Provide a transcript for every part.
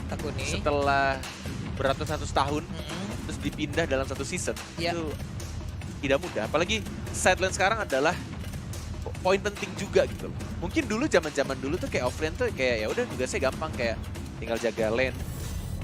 Takuni. setelah beratus-ratus tahun terus dipindah dalam satu season Iya. itu tidak mudah. Apalagi sideline sekarang adalah poin penting juga gitu. Mungkin dulu zaman-zaman dulu tuh kayak offlane tuh kayak ya udah tugasnya gampang kayak tinggal jaga lane,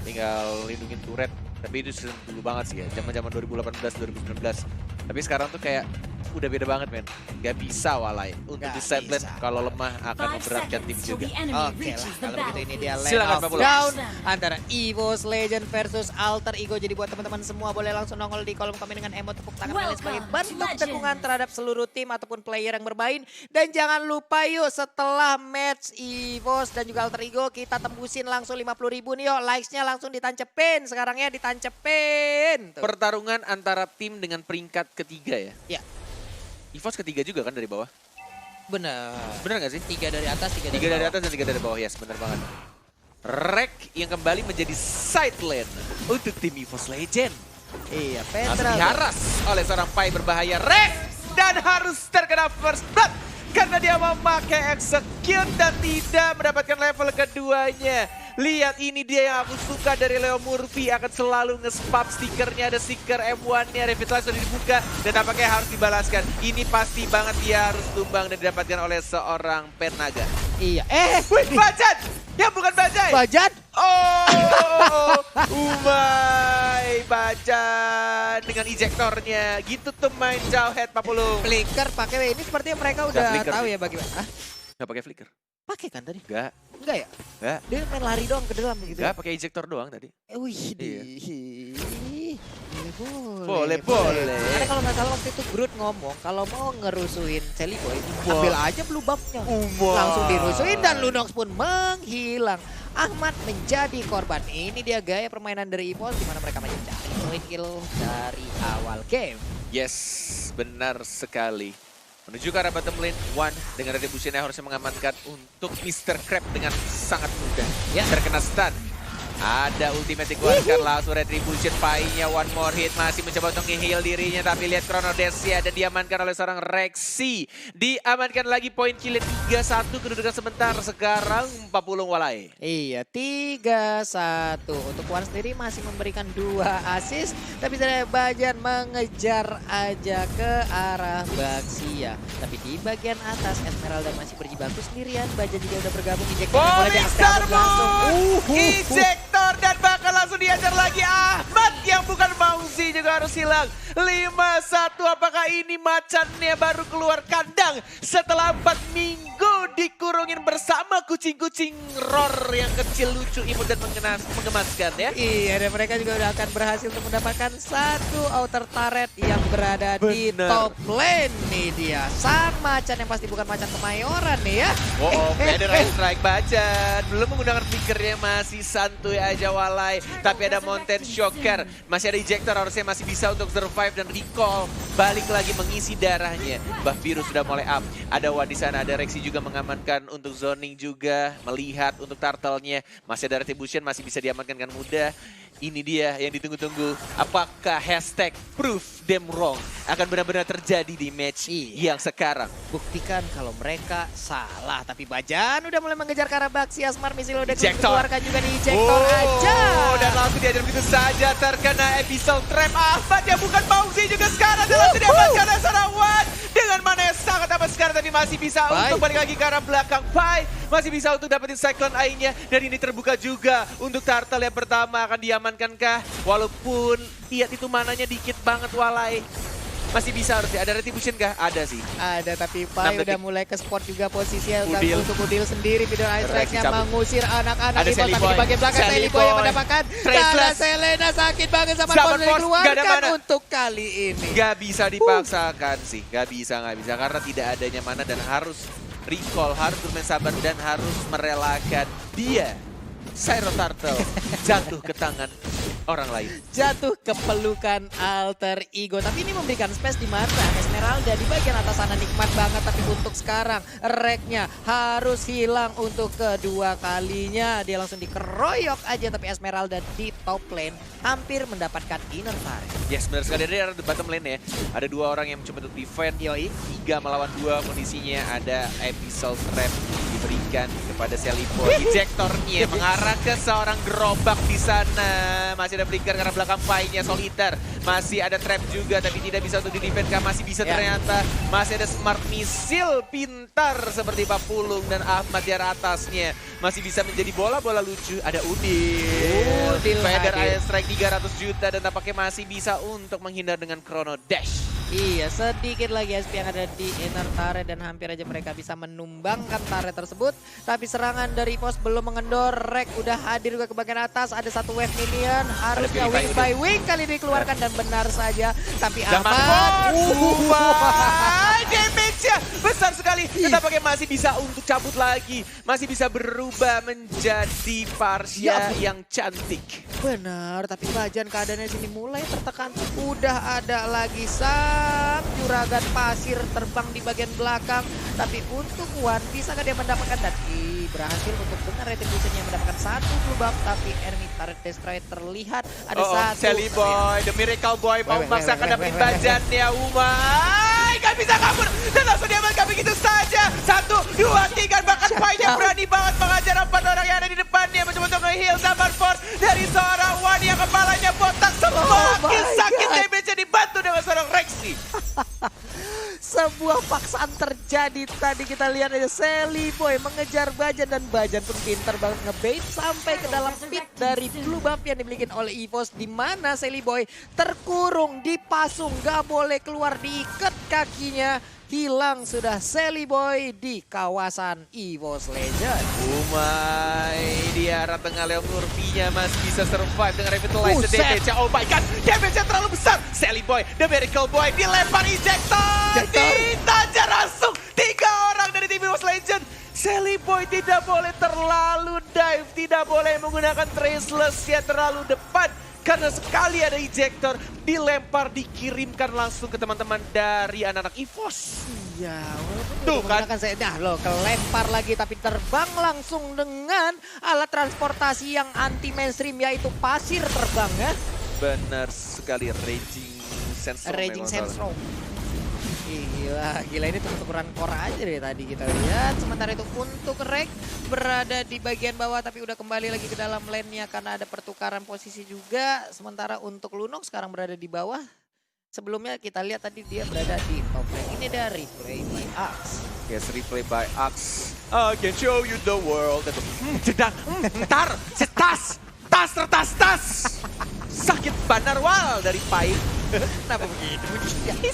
tinggal lindungin turret. Tapi itu season dulu banget sih ya, zaman-zaman 2018 2019. Tapi sekarang tuh kayak udah beda banget men. Gak bisa walai untuk Gak di sideline bisa. kalau lemah akan memberatkan tim juga. Oke lah, kalau begitu ini dia lane Silakan, of Pak Polo. down antara EVOS Legend versus Alter Ego. Jadi buat teman-teman semua boleh langsung nongol di kolom komen dengan emot tepuk tangan kalian sebagai bentuk dukungan terhadap seluruh tim ataupun player yang bermain. Dan jangan lupa yuk setelah match EVOS dan juga Alter Ego kita tembusin langsung 50.000 nih yuk. Likes-nya langsung ditancepin sekarang ya, ditancepin. Tuh. Pertarungan antara tim dengan peringkat ketiga ya. Ya, EVOS ketiga juga kan dari bawah. bener. Bener gak sih? 3 dari atas, 3 dari Tiga dari bawah. atas dan 3 dari bawah, yes bener banget. Rek yang kembali menjadi side lane untuk tim EVOS Legend. Iya, Langsung Petra. diharas oleh seorang Pai berbahaya. Rek dan harus terkena first blood karena dia memakai execute dan tidak mendapatkan level keduanya. Lihat ini dia yang aku suka dari Leo Murphy, akan selalu nge-spam stikernya, ada stiker M1-nya, Revitalize sudah dibuka dan tampaknya harus dibalaskan. Ini pasti banget dia harus tumbang dan didapatkan oleh seorang Pernaga. Iya. Wih, Bajan! Ya bukan Bajai! Bajan. Oh, Umay, Bajan dengan ejektornya. Gitu tuh main Jauhead Pak Pulung. Flicker pakai ini sepertinya mereka udah flicker tahu sih. ya bagaimana. Ah, Nggak pakai flicker? pakai kan tadi? Nggak, Enggak ya? nggak. Dia main lari doang ke dalam gitu. Nggak, pakai ejektor doang tadi. Wih, Iya. boleh. Boleh. Karena kalau nggak salah waktu itu Groot ngomong kalau mau ngerusuin Sally Boy, Wah. ambil aja blue buff-nya. Umay. Langsung dirusuin dan Lunox pun menghilang. Ahmad menjadi korban. Ini dia gaya permainan dari EVOS di mana mereka mencari poin kill dari awal game. Yes, benar sekali. Menuju ke arah bottom lane, One dengan retribution-nya harusnya mengamankan untuk Mr. Crab dengan sangat mudah. Ya. Terkena stun. Ada ultimate dikeluarkan langsung retribution, Pai-nya one more hit, masih mencoba untuk nge-heal dirinya, tapi lihat Chrono Dash-nya dan diamankan oleh seorang Rexy. Diamankan lagi poin kill 3-1 kedudukan sebentar, sekarang 40 walai. Iya, 3-1. Untuk Wan sendiri masih memberikan 2 assist. Tapi saya Bajan mengejar aja ke arah Baxia. Tapi di bagian atas Esmeralda masih berjibaku sendirian. Bajan juga udah bergabung. Ejector mulai Falling di-up Star down langsung. Ejector dan bakal langsung diajar lagi. Ahmad yang bukan Mauzi juga harus hilang. 5-1, apakah ini macannya baru keluar kandang setelah 4 minggu dikurungin bersama kucing-kucing roar yang kecil, lucu, imut dan mengemaskan ya. Iya, dan mereka juga udah akan berhasil untuk mendapatkan satu outer turret yang berada di Bener. top lane nih dia. Sang macan yang pasti bukan macan kemayoran nih ya. Oh, Feather Eye Strike Bajan. Belum menggunakan flickernya, masih santuy aja walai. Tapi ada Mountain Shocker. Masih ada ejector, harusnya masih bisa untuk survive dan recall. Balik lagi mengisi darahnya. Buff biru sudah mulai up. Ada Wan di sana, ada Rexy juga mengamankan untuk zoning juga. Melihat untuk turtle-nya. Masih ada retribution, masih bisa diamankan dengan mudah. Ini dia yang ditunggu-tunggu. Apakah hashtag prove them wrong akan benar-benar terjadi di match yang sekarang? Buktikan kalau mereka salah. Tapi Bajan udah mulai mengejar ke arah Baxi. Asmar misil udah Ejector. dikeluarkan juga di ejector aja. Dan langsung diajar begitu saja, terkena episode trap. Ahmad yang bukan Mauzi juga sekarang dalam didapatkan oleh seorang Wan. Dengan mana yang sangat amat sekarang, tapi masih bisa Pai. untuk balik lagi ke arah belakang. Pai masih bisa untuk dapetin Cyclone Eye-nya. Dan ini terbuka juga untuk Turtle yang pertama, akan diamankankah? Walaupun lihat itu mananya dikit banget walai. Masih bisa harusnya, ada retribution kah? Ada sih. Ada, tapi Pai 6 udah detik. mulai ke spot juga posisinya. Udil. Untuk Udil sendiri, video ice Rexy strike-nya cabut. mengusir anak-anak Ada Evil. Sally Tapi di Boy. bagian belakang Sally Sally Boy yang Boy. mendapatkan. Traceless. Karena Selena sakit banget sama Zaman Paul Force, nggak ada dikeluarkan mana. untuk kali ini. Gak bisa dipaksakan sih, gak bisa karena tidak adanya mana dan harus recall, harus bermain sabar dan harus merelakan dia, Cyro Turtle, jatuh ke tangan orang lain. Jatuh ke pelukan alter ego. Tapi ini memberikan space di mana Esmeralda di bagian atas sana nikmat banget. Tapi untuk sekarang Reknya harus hilang untuk kedua kalinya. Dia langsung dikeroyok aja. Tapi Esmeralda di top lane hampir mendapatkan inner turret. Yes, benar sekali. Dari arah bottom lane ya. Ada 2 orang yang mencoba untuk defend. Yoi. 3 melawan 2 kondisinya. Ada Abyssal Trap diberikan kepada Seliboy. Ejectornya mengarah ke seorang gerobak di sana. Masih ada flicker karena belakang fight-nya Soliter. Masih ada trap juga tapi tidak bisa untuk di-defend. Masih bisa ternyata. Masih ada smart missile pintar seperti Papulung dan Ahmad di arah atasnya. Masih bisa menjadi bola-bola lucu. Ada Udil. Feather Iron Strike 300 juta dan tampaknya masih bisa untuk menghindar dengan Chrono Dash. Iya, sedikit lagi SP yang ada di inner turret dan hampir aja mereka bisa menumbangkan turret tersebut. Tapi serangan dari EVOS belum mengendor. Rek udah hadir juga ke bagian atas. Ada satu wave minion. Harusnya wing by wing kali ini dikeluarkan dan benar saja. Tapi Ahmad. Damage-nya besar sekali. Tampaknya masih bisa untuk cabut lagi. Masih bisa berubah menjadi Parsia yang cantik. Benar, tapi Bajan keadaannya sini mulai tertekan. Udah ada lagi sang juragan pasir terbang di bagian belakang. Tapi untuk Wan, bisakah dia mendapatkan? Dan berhasil untuk dengan Retribution yang mendapatkan 1 blue buff. Tapi enemy turret destroy terlihat. Ada satu. Seliboy, the miracle boy mau memaksakan dapetin Bajannya. Gak bisa kabur. Dan langsung diamankan begitu saja. 1, 2, 3. Bahkan fight-nya berani banget mengajar 4 orang yang ada di depannya. Mencoba untuk nge-heal Zaman Force dari seorang Wan yang kepalanya botak. Semakin sakit damage-nya dibantu dengan seorang Rexy. Sebuah paksaan terjadi tadi kita lihat aja Seliboy mengejar Bajan dan Bajan pun pintar banget ngebait sampai ke dalam pit dari blue buff yang dimiliki oleh EVOS di mana Seliboy terkurung dipasung gak boleh keluar diikat kakinya. Hilang sudah Seliboy di kawasan EVOS Legend. Di arah tengah Leon Murphy-nya masih bisa survive dengan Revitalize damage. Oh my god, damage-nya terlalu besar. Seliboy, the miracle boy, dilempar ejector. Ditajar langsung 3 orang dari tim EVOS Legend. Seliboy tidak boleh terlalu dive, tidak boleh menggunakan traceless ya terlalu depan. Karena sekali ada ejector, dilempar, dikirimkan langsung ke teman-teman dari anak-anak EVOS. Iya, walaupun tuh kan saya kelempar lagi tapi terbang langsung dengan alat transportasi yang anti mainstream yaitu pasir terbang ya. Benar sekali, Raging Sandstorm. Gila ini tuker-tukeran core aja dari tadi kita lihat. Sementara itu untuk Rek berada di bagian bawah tapi udah kembali lagi ke dalam lane-nya karena ada pertukaran posisi juga. Sementara untuk Lunok sekarang berada di bawah. Sebelumnya kita lihat tadi dia berada di top lane. Ini dari replay by Axe. Yes, replay by Axe. I can show you the world. Jedang, ntar, tas. Sakit banarwal dari Pai. Kenapa begitu?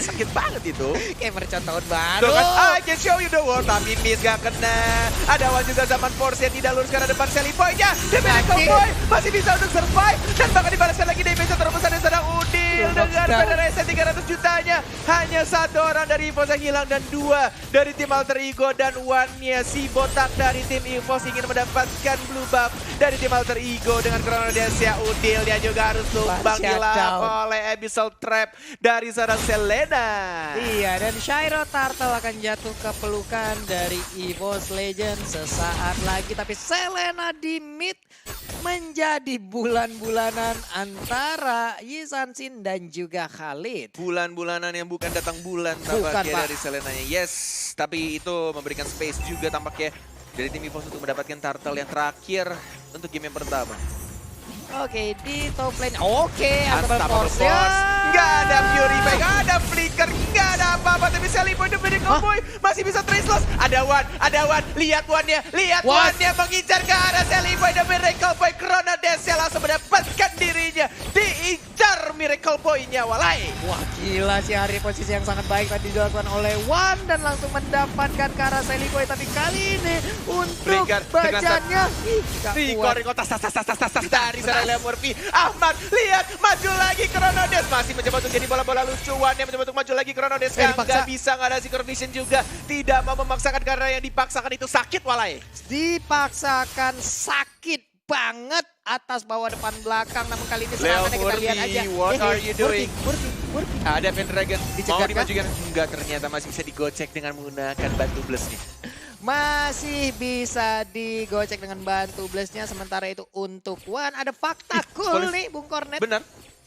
Sakit banget itu. Kayak mercon tahun baru. Tuh kan, I can show you the world. Tapi miss gak kena. Ada Wan juga Zaman Force yang tidak lurus karena depan Seliboy-nya. The Miracle Boy masih bisa untuk survive. Dan bahkan dibalaskan lagi damage terbesar dari seorang Udil. Dengan Federation 300 jutanya. Hanya 1 orang dari EVOS yang hilang. Dan 2 dari tim Alter Ego. Dan Wan-nya si botak dari tim EVOS ingin mendapatkan blue buff dari tim Alter Ego. Dengan Chrono Dash-nya Udil. Dia juga harus tumbang dilap oleh Abyssal Trap dari seorang Selena. Iya, dan Shiro Turtle akan jatuh ke pelukan dari EVOS Legend sesaat lagi. Tapi Selena di mid menjadi bulan-bulanan antara Yisansin dan juga Khalid. Bulan-bulanan yang bukan datang bulan tampaknya dari Selenanya. Yes, tapi itu memberikan space juga tampaknya dari tim EVOS untuk mendapatkan Turtle yang terakhir untuk game yang pertama. Oke, di top lane. Oke, Unstoppable Force. Nggak ada Fury Bay, nggak ada Flicker, nggak ada apa-apa. Tapi Seliboy, the Miracle Boy masih bisa traceless. Ada Wan. Lihat Wan-nya mengincar ke arah Seliboy, the Miracle Boy. Chrono Dash-nya langsung mendapatkan dirinya. Diincar Miracle Boy-nya, walai. Wah, gila sih hari posisi yang sangat baik tadi dilakukan oleh Wan. Dan langsung mendapatkan ke arah Seliboy. Tapi kali ini untuk Bajannya. Riko, tas dari sana. Leon Murphy, Ahmad, lihat, maju lagi Chrono Dash, masih mencoba untuk jadi bola-bola lucuan, yang mencoba untuk maju lagi Chrono Dash, nggak bisa, nggak ada Seeker Vision juga, tidak mau memaksakan karena yang dipaksakan itu sakit walai. Dipaksakan sakit, banget atas bawah depan belakang. Namun kali ini Leo serangannya kita lihat Murphy, aja. what are you doing? Murphy. Ada Pendragon, Dicegat mau kah? dimajukan? Enggak, ternyata masih bisa digocek dengan menggunakan batu blast nih. Masih bisa digocek dengan bantu blastnya. Sementara itu untuk Wan ada fakta cool nih Bung Kornet. Benar,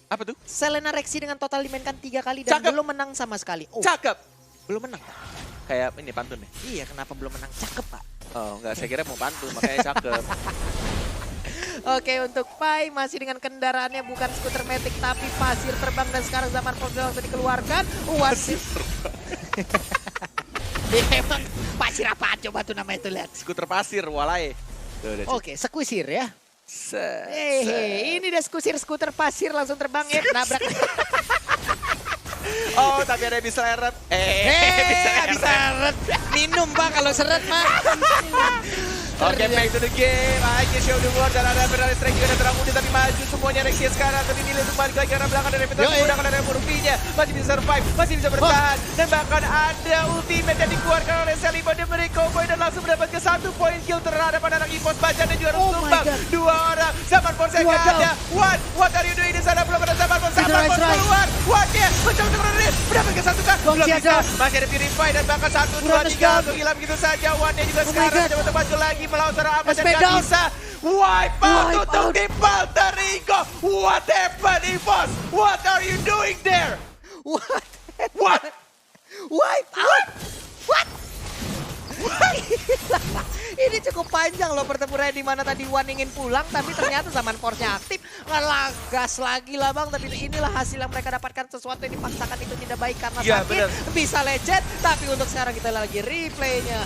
apa tuh? Selena Rexy dengan total dimainkan 3 kali dan Cakep. belum menang sama sekali. Oh, Cakep! belum menang. Kayak ini pantun nih. Iya, kenapa belum menang? Cakep, Pak. Oh enggak, saya kira mau pantun, makanya cakep. Oke, untuk Pai masih dengan kendaraannya bukan skuter Matic tapi pasir terbang dan sekarang zaman Portugal langsung dikeluarkan. Wasit. Emang pasir apaan coba tuh namanya tuh lihat. Skuter pasir, walai. Tuh, udah, Oke, sekuisir ya. set. Ini dia skuter pasir langsung terbang ya nabrak. Oh, tapi ada bisa seret. Bisa seret. Minum Pak kalau seret mah. Oke, back to the game. Aja show the world dan ada Federal Strike juga terang muda tapi maju semuanya Rexia sekarang. Tapi nilai untuk balik lagi karena belakang dari Petas menggunakan dari Murphy-nya. Masih bisa survive, masih bisa bertahan. Dan bahkan ada ultimate yang dikeluarkan oleh Celibo dan mereka Boy dan langsung mendapatkan 1 poin kill terhadap anak EVOS Bajan dan juga harus tumbang. 2 orang. Zaman Force nggak ada. What are you doing di sana? Belum ada Zaman Force. Zaman Force keluar. What-nya mencoba untuk menerit. Mendapatkan 1 kan? Belum bisa. Masih ada Purify dan bahkan 1, 2, 3 untuk hilang begitu saja. One-nya juga sekarang mencoba untuk maju lagi melawan seorang Ahmad dan nggak bisa. Wipe out untuk di Alter Ego. What happened, EVOS? What are you doing there? What? Wipe out. What? Ini cukup panjang loh pertempurannya di mana tadi Wan ingin pulang tapi ternyata zaman Force-nya aktif. Ngelagas lagi lah Bang, tapi inilah hasil yang mereka dapatkan, sesuatu yang dipaksakan itu tidak baik karena Ya, sakit. bener. Bisa legend, tapi untuk sekarang kita lagi replaynya.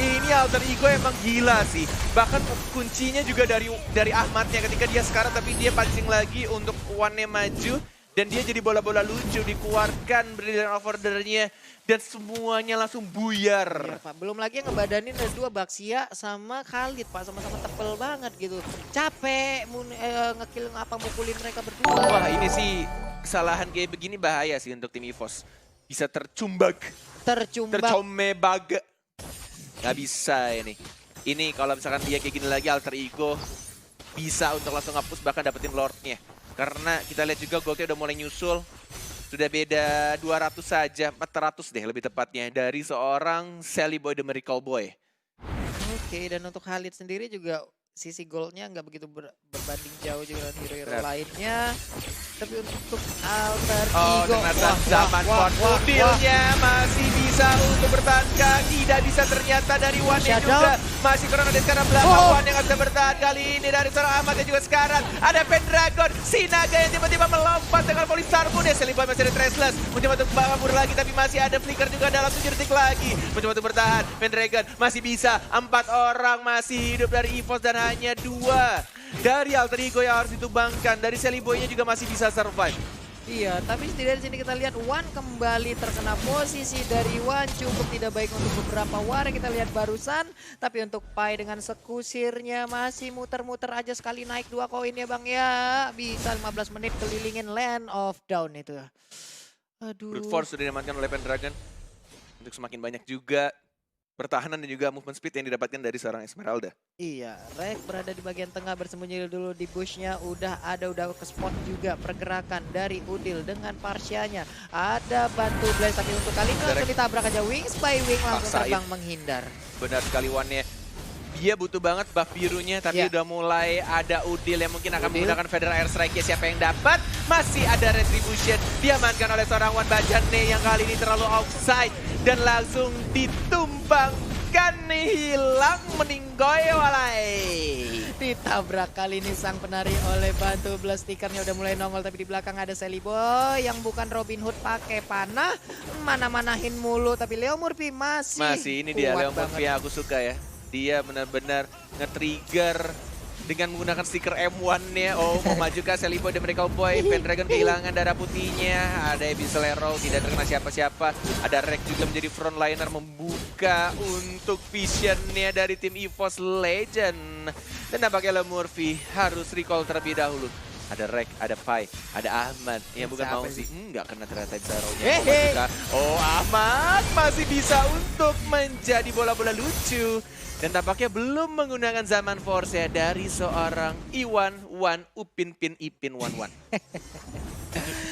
Ini Alter Ego emang gila sih. Bahkan kuncinya juga dari Ahmadnya ketika dia sekarang tapi dia pancing lagi untuk One-nya maju. Dan dia jadi bola-bola lucu, dikeluarkan Brilliant Order-nya dan semuanya langsung buyar. Iya, Pak. Belum lagi yang ngebadanin ada 2 Baxia sama Khalid Pak, sama-sama tebel banget gitu. Capek ngekill mukulin mereka berdua. Wah ini sih kesalahan kayak begini bahaya sih untuk tim EVOS. Bisa tercumbag, tercomebag. Gak bisa ini. Ini kalau misalkan dia kayak gini lagi Alter Ego bisa untuk langsung ngapus bahkan dapetin Lord-nya. Karena kita lihat juga Goldnya udah mulai nyusul. Sudah beda 200 saja, 400 deh lebih tepatnya dari seorang Sally Boy The Miracle Boy. Oke, dan untuk Khalid sendiri juga sisi goldnya nggak begitu berbanding jauh juga dengan hero-hero lainnya. Tapi untuk Alter Ego, ternyata zaman dealnya masih bisa untuk bertahan. Tidak bisa ternyata dari One-nya juga. Masih kurang ada sekarang belakang One yang nggak bisa bertahan kali ini dari seorang Ahmad yang juga sekarang. Ada Pendragon, Sinaga yang tiba-tiba melompat dengan Polystar Moon. Ya Seliboy masih ada Traceless. Mencoba untuk kabur lagi tapi masih ada Flicker juga dalam 7 detik lagi. Mencoba untuk bertahan. Pendragon masih bisa. 4 orang masih hidup dari EVOS dan hanya 2 dari Alter Ego yang harus ditumbangkan. Dari Seliboy-nya juga masih bisa survive. Iya, tapi setidaknya di sini kita lihat Wan kembali terkena posisi dari Wan cukup tidak baik untuk beberapa war yang kita lihat barusan. Tapi untuk Pai dengan sekusirnya masih muter-muter aja sekali naik 2 koin ya Bang ya. Bisa 15 menit kelilingin Land of Down itu. Aduh. Brute Force sudah diamankan oleh Pendragon untuk semakin banyak juga pertahanan dan juga movement speed yang didapatkan dari seorang Esmeralda. Iya, Rek berada di bagian tengah bersembunyi dulu di bushnya. Udah ke spot juga pergerakan dari Udil dengan Parsianya. Ada bantu Blaze tapi untuk kali ini langsung ditabrak aja Wings by Wing langsung terbang menghindar. Benar sekali One-nya. Dia butuh banget buff birunya tapi udah mulai ada Udil yang mungkin akan menggunakan Federal Airstrike. Siapa yang dapat? Masih ada Retribution. Diamankan oleh seorang Wan Bajane yang kali ini terlalu outside. Dan langsung ditumbangkan nih, hilang meninggoy walai. Ditabrak kali ini sang penari oleh bantu Blast. Stickernya udah mulai nongol tapi di belakang ada Sally Boy yang bukan Robin Hood pakai panah. Mana-manahin mulu tapi Leo Murphy masih ini dia Leo Murphy yang aku suka ya. Dia benar-benar nge-trigger dengan menggunakan stiker M1-nya. Oh, mau maju ke Sally Boy dan Miracle Boy. Pendragon kehilangan darah putihnya. Ada Abyssal Arrow, tidak terkena siapa-siapa. Ada Rek juga menjadi frontliner membuka untuk vision-nya dari tim EVOS Legend. Dan nampaknya Leo Murphy harus recall terlebih dahulu. Ada Rek, ada Pai, ada Ahmad. Ya bukan Siapa mau sih? sih. Nggak kena ternyata Zaro-nya. Hehe. Oh Ahmad masih bisa untuk menjadi bola-bola lucu. Dan tampaknya belum menggunakan zaman force ya dari seorang Iwan Wan Upin Pin Ipin Wan Wan.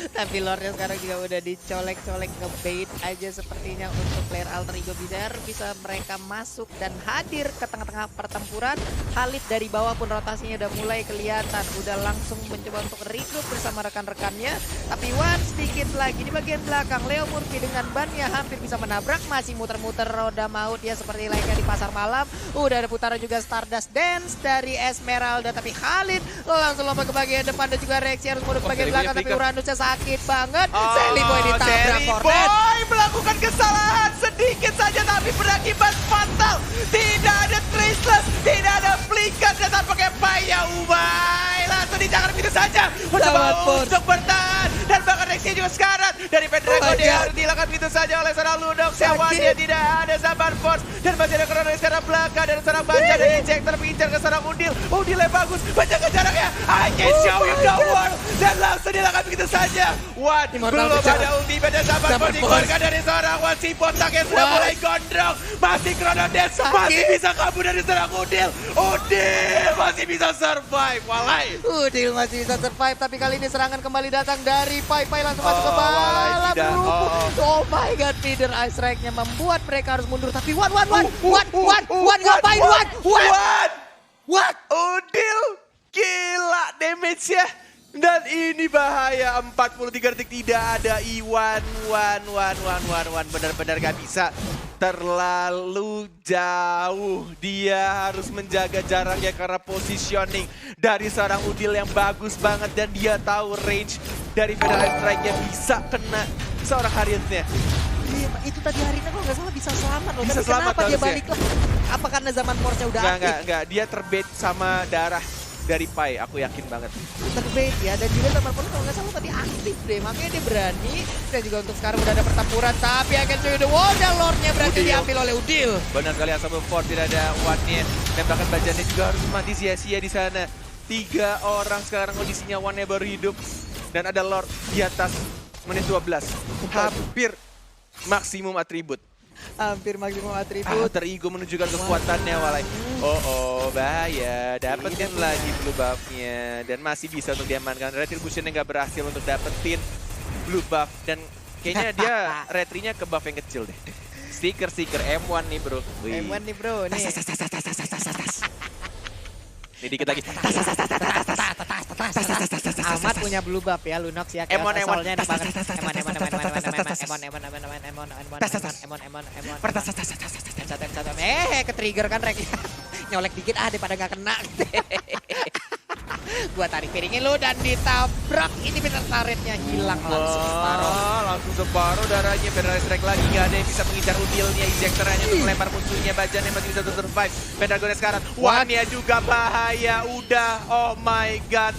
Tapi Lordnya sekarang juga udah dicolek-colek, ngebait aja sepertinya untuk player alter ego Bizarre. Bisa mereka masuk dan hadir ke tengah-tengah pertempuran. Khalid dari bawah pun rotasinya udah mulai kelihatan. Udah langsung mencoba untuk regroup bersama rekan-rekannya. Tapi Wan sedikit lagi di bagian belakang. Leo Murphy dengan bannya hampir bisa menabrak. Masih muter-muter roda maut ya seperti layaknya di pasar malam. Udah ada putaran juga Stardust Dance dari Esmeralda. Tapi Khalid langsung lompat ke bagian depan dan juga reaksi harus mundur ke bagian belakang. Tapi Uranusnya sakit banget. Sally Boy ditabrak Sally Fortnite. Boy melakukan kesalahan sedikit saja tapi berakibat fatal. Tidak ada Traceless, tidak ada Flicker dan tampaknya Paya Ubay. Langsung dijangan begitu saja. Mencoba untuk bertahan. Dan bahkan Rexy juga sekarat. Dari Pendragon dia harus dihilangkan begitu saja oleh seorang Ludok. Sewannya tidak ada Zaman Force. Dan masih ada Kronos sekarang belakang. Dan seorang Baja dan Injector pincar ke seorang Udil. Udilnya bagus. Menjaga jaraknya. I can show you the world. Dan langsung dihilangkan begitu saja. Wan belum ada ultimate dan Zaman Force dikeluarkan dari seorang Wan. Si botak yang sudah mulai gondrong. Masih Kronos masih bisa kabur dari seorang Udil. Udil masih bisa survive. Walai. Udil masih bisa survive, tapi kali ini serangan kembali datang dari Pai. Pai langsung masuk ke Walai, balap tidak. Oh my god, feeder ice strike-nya membuat mereka harus mundur. Tapi Wan ngapain Wan? What? Udil gila damage-nya. Dan ini bahaya 43 detik tidak ada Iwan. Wan benar-benar gak bisa. Terlalu jauh. Dia harus menjaga jaraknya karena positioning dari seorang Udil yang bagus banget. Dan dia tahu range dari Federal Strike yang bisa kena seorang Harriet-nya. Iya, itu tadi Harina kalau nggak salah bisa selamat loh. Bisa Tapi selamat kenapa dia harusnya. balik lagi? Apa karena zaman Force-nya udah aktif? Enggak. Dia terbait sama darah dari Pai, aku yakin banget. Terbait ya, dan juga zaman Force kalau nggak salah tadi aktif deh. Makanya dia berani. Dan juga untuk sekarang udah ada pertempuran. Tapi akan show you the wall dan Lord-nya berhasil Udil. diambil oleh Udil. Benar kali Assemble Force tidak ada One-nya. Dan bahkan Bajannya juga harus mati sia-sia di sana. 3 orang sekarang kondisinya One-nya baru hidup. Dan ada Lord di atas menit 12. Hampir maksimum atribut. Hampir maksimum atribut. Alter Ego menunjukkan kekuatannya Walai. Oh bahaya. Dapetin lagi blue buff-nya. Dan masih bisa untuk diamankan. Retribution-nya nggak berhasil untuk dapetin blue buff. Dan kayaknya dia retri-nya ke buff yang kecil deh. Stiker M1 nih bro. Wih. M1 nih bro, nih. Nih dikit lagi. Ahmad punya blue buff ya, Lunox ya. Emon. Soalnya enak banget. Ketrigger kan Rek. Nyolek dikit daripada nggak kena. Gua tarik piringin lu dan ditabrak. Ini bener karetnya hilang langsung separuh. Langsung separuh darahnya. Federal Strike lagi. Gak ada yang bisa mengincar Udilnya. Injektornya untuk melempar musuhnya. Bajannya masih bisa survive. Pendragonnya sekarang. Wan-nya juga bahaya. Udah. Oh my god.